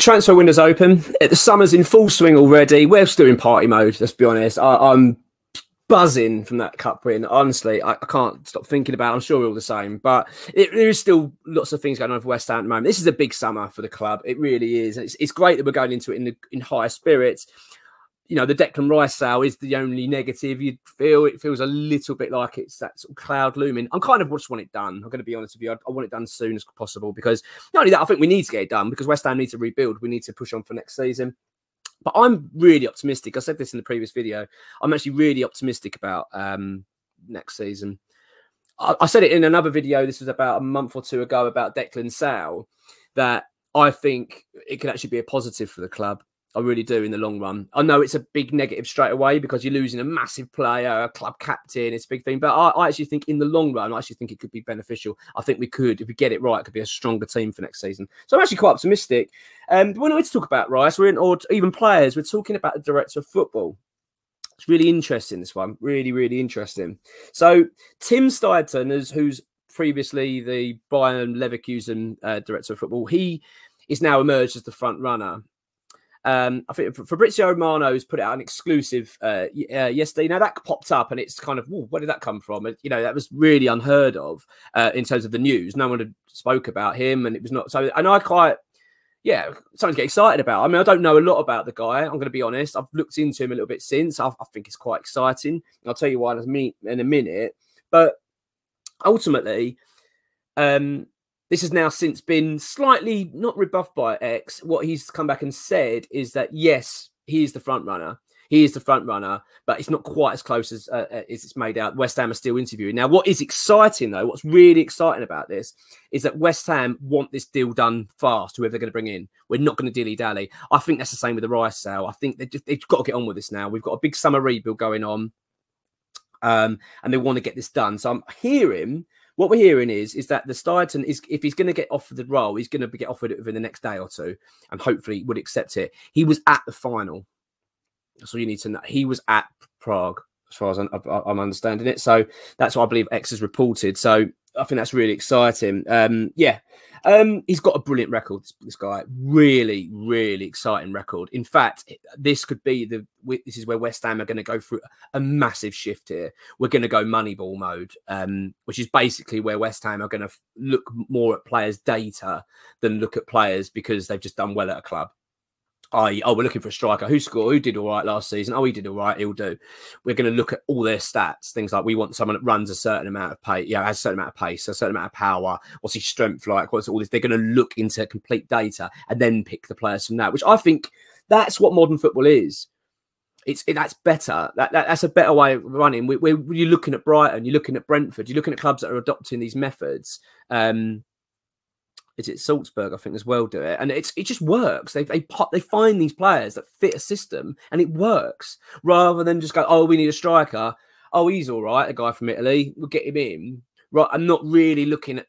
transfer window's open. The summer's in full swing already. We're still in party mode, let's be honest. I'm buzzing from that cup win. Honestly, I can't stop thinking about it. I'm sure we're all the same. But there is still lots of things going on for West Ham at the moment. This is a big summer for the club. It really is. It's great that we're going into it in higher spirits. You know, the Declan Rice sale is the only negative. You'd feel it feels a little bit like it's that sort of cloud looming. I'm kind of just want it done. I'm going to be honest with you. I want it done as soon as possible because not only that, I think we need to get it done because West Ham needs to rebuild. We need to push on for next season. But I'm really optimistic. I said this in the previous video. I'm actually really optimistic about next season. I said it in another video. This was about a month or two ago about Declan's sale, that I think it could actually be a positive for the club. I really do in the long run. I know it's a big negative straight away because you're losing a massive player, a club captain. It's a big thing. But I actually think in the long run, I actually think it could be beneficial. I think we could, if we get it right, it could be a stronger team for next season. So I'm actually quite optimistic. When we talk about Rice, or even players, we're talking about the director of football. It's really interesting, this one. Really, really interesting. So Tim Steidten, who's previously the Bayern Leverkusen director of football, he is now emerged as the front runner. I think Fabrizio Romano's put out an exclusive yesterday. Now that popped up, and it's kind of, where did that come from? And, you know, that was really unheard of in terms of the news. No one had spoke about him, and it was not so. And I quite, something to get excited about. I mean, I don't know a lot about the guy. I'm going to be honest. I've looked into him a little bit since. I think it's quite exciting. I'll tell you why in a minute. But ultimately, this has now since been slightly not rebuffed by X. What he's come back and said is that, yes, he is the front runner. He is the front runner, but it's not quite as close as it's made out. West Ham are still interviewing. Now, what is exciting, though, what's really exciting about this is that West Ham want this deal done fast, whoever they're going to bring in. We're not going to dilly-dally. I think that's the same with the Rice sale. I think they've got to get on with this now. We've got a big summer rebuild going on, and they want to get this done. So I'm hearing... What we're hearing is that the Steidten is, if he's going to get offered the role, he's going to get offered it within the next day or two, and hopefully would accept it. He was at the final. That's all you need to know. He was at Prague, as far as I'm understanding it. So that's what I believe X has reported. So I think that's really exciting. He's got a brilliant record, this guy. Really, really exciting record. In fact, this could be this is where West Ham are going to go through a massive shift here. We're going to go Moneyball mode, which is basically where West Ham are going to look more at players' data than look at players because they've just done well at a club. We're looking for a striker. Who scored? Who did all right last season? Oh, he did all right. He'll do. We're going to look at all their stats. Things like we want someone that runs a certain amount of pace, has a certain amount of pace, a certain amount of power. What's his strength like? What's all this? They're going to look into complete data and then pick the players from that, which I think that's what modern football is. That's better. That's a better way of running. You're looking at Brighton, you're looking at Brentford, you're looking at clubs that are adopting these methods. Is it Salzburg, I think, as well, do it. And it just works. They find these players that fit a system, and it works. Rather than just go, oh, we need a striker. Oh, he's all right, a guy from Italy. We'll get him in. Right, I'm not really looking at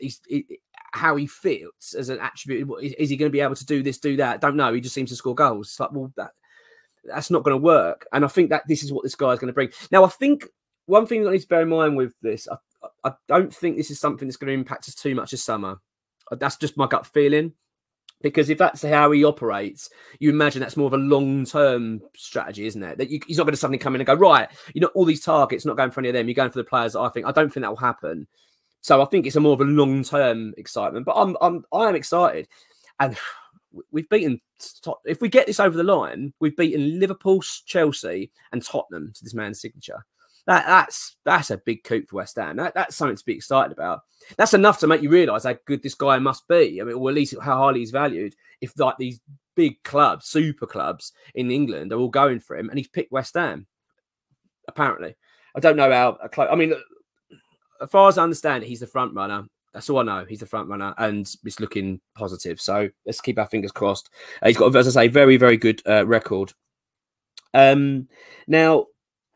how he fits as an attribute. Is he going to be able to do this, do that? Don't know. He just seems to score goals. It's like, well, that's not going to work. And I think that this is what this guy is going to bring. Now, I think one thing that I need to bear in mind with this, I don't think this is something that's going to impact us too much this summer. That's just my gut feeling, because if that's how he operates, you imagine that's more of a long-term strategy, isn't it? That he's not going to suddenly come in and go, right, all these targets, not going for any of them. You're going for the players that I don't think that will happen. So I think it's a more of a long-term excitement, but I am excited. And we've beaten, if we get this over the line, we've beaten Liverpool, Chelsea and Tottenham to this man's signature. That's a big coup for West Ham. That's something to be excited about. That's enough to make you realise how good this guy must be. I mean, or at least how highly he's valued. If like these big clubs, super clubs in England are all going for him, and he's picked West Ham. Apparently, I don't know how. I mean, as far as I understand it, he's the front runner. That's all I know. He's the front runner, and it's looking positive. So let's keep our fingers crossed. He's got, as I say, very, very good record. Now,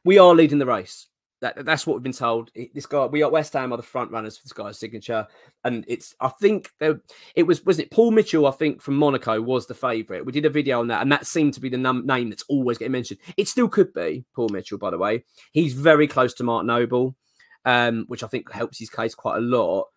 we are leading the race. That's what we've been told. This guy, we at West Ham are the front runners for this guy's signature, and I think wasn't it Paul Mitchell? I think from Monaco was the favourite. We did a video on that, and that seemed to be the name that's always getting mentioned. It still could be Paul Mitchell, by the way. He's very close to Mark Noble, which I think helps his case quite a lot.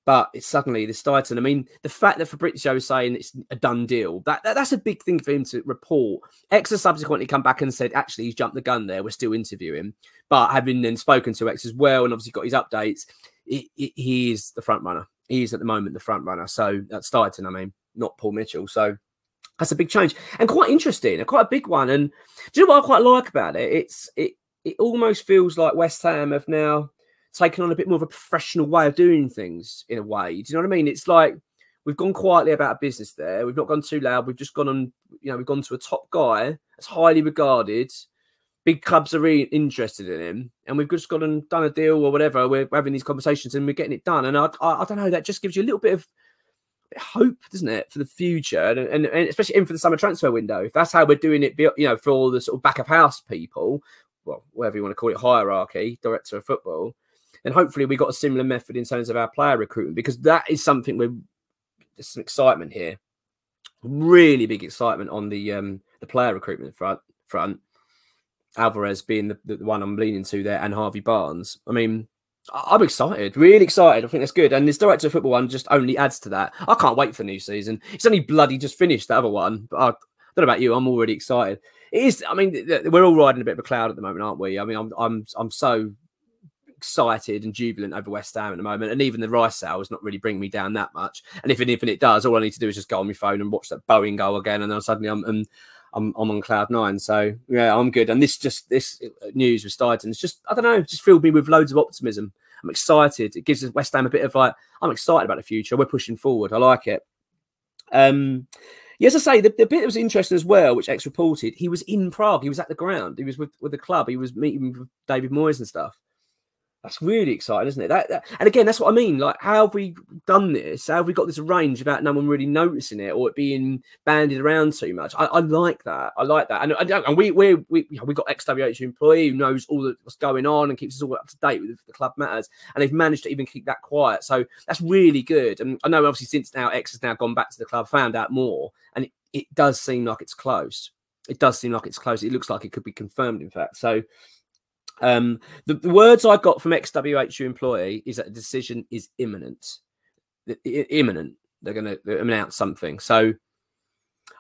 But it's suddenly the Steidten. I mean, the fact that Fabrizio is saying it's a done deal, that's a big thing for him to report. X has subsequently come back and said, actually, he's jumped the gun there. We're still interviewing. But having then spoken to X as well and obviously got his updates, he is the front runner. He is at the moment the front runner. So that's Steidten, I mean, not Paul Mitchell. So that's a big change and quite interesting and quite a big one. And do you know what I quite like about it? It almost feels like West Ham have now taken on a bit more of a professional way of doing things in a way. Do you know what I mean? It's like we've gone quietly about business there. We've not gone too loud. We've just gone on, we've gone to a top guy that's highly regarded. Big clubs are really interested in him. And we've just gone and done a deal or whatever. We're having these conversations and we're getting it done. And I don't know, that just gives you a little bit of hope, doesn't it, for the future? And especially in for the summer transfer window. If that's how we're doing it, for all the sort of back of house people, well, whatever you want to call it, hierarchy, director of football, and hopefully we got a similar method in terms of our player recruitment, because that is something there's some excitement here, really big excitement on the player recruitment front. Alvarez being the one I'm leaning to there, and Harvey Barnes. I mean, I'm excited, really excited. I think that's good, and this director of football one just only adds to that. I can't wait for the new season. It's only bloody just finished, the other one, but I don't know about you. I'm already excited. It is. I mean, we're all riding a bit of a cloud at the moment, aren't we? I mean, I'm so excited and jubilant over West Ham at the moment, and even the Rice sale is not really bringing me down that much. And if it does, all I need to do is just go on my phone and watch that Bowen goal again, and then suddenly I'm on cloud nine. So yeah, I'm good. And this news with Steidten, it's just, I don't know, just filled me with loads of optimism. I'm excited. It gives West Ham a bit of like, I'm excited about the future. We're pushing forward. I like it. Yes, I say the bit that was interesting as well, which X reported, he was in Prague. He was at the ground. He was with the club. He was meeting with David Moyes and stuff. That's really exciting, isn't it? And again, that's what I mean. Like, how have we done this? How have we got this arranged without no one really noticing it or it being bandied around too much? I like that. I like that. And we got XWH employee who knows all what's going on and keeps us all up to date with the club matters. And they've managed to even keep that quiet. So that's really good. And I know obviously since now X has now gone back to the club, found out more, and it does seem like it's close. It does seem like it's close. It looks like it could be confirmed, in fact. So the words I got from XWHU employee is that the decision is imminent. Imminent. They're going to announce something. So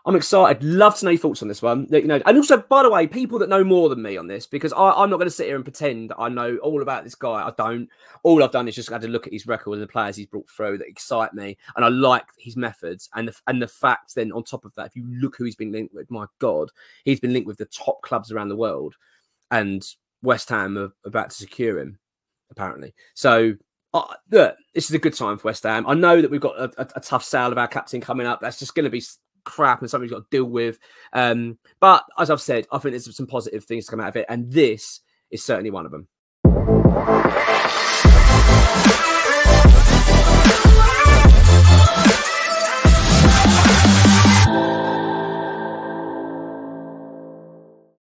I'm excited. Love to know your thoughts on this one. And also, by the way, people that know more than me on this, because I'm not going to sit here and pretend I know all about this guy. I don't. All I've done is just had to look at his record and the players he's brought through that excite me, and I like his methods and the fact. Then on top of that, if you look who he's been linked with, my God, he's been linked with the top clubs around the world, and West Ham are about to secure him, apparently. So, look, this is a good time for West Ham. I know that we've got a tough sale of our captain coming up. That's just going to be crap and something we've got to deal with. But as I've said, I think there's some positive things to come out of it. And this is certainly one of them.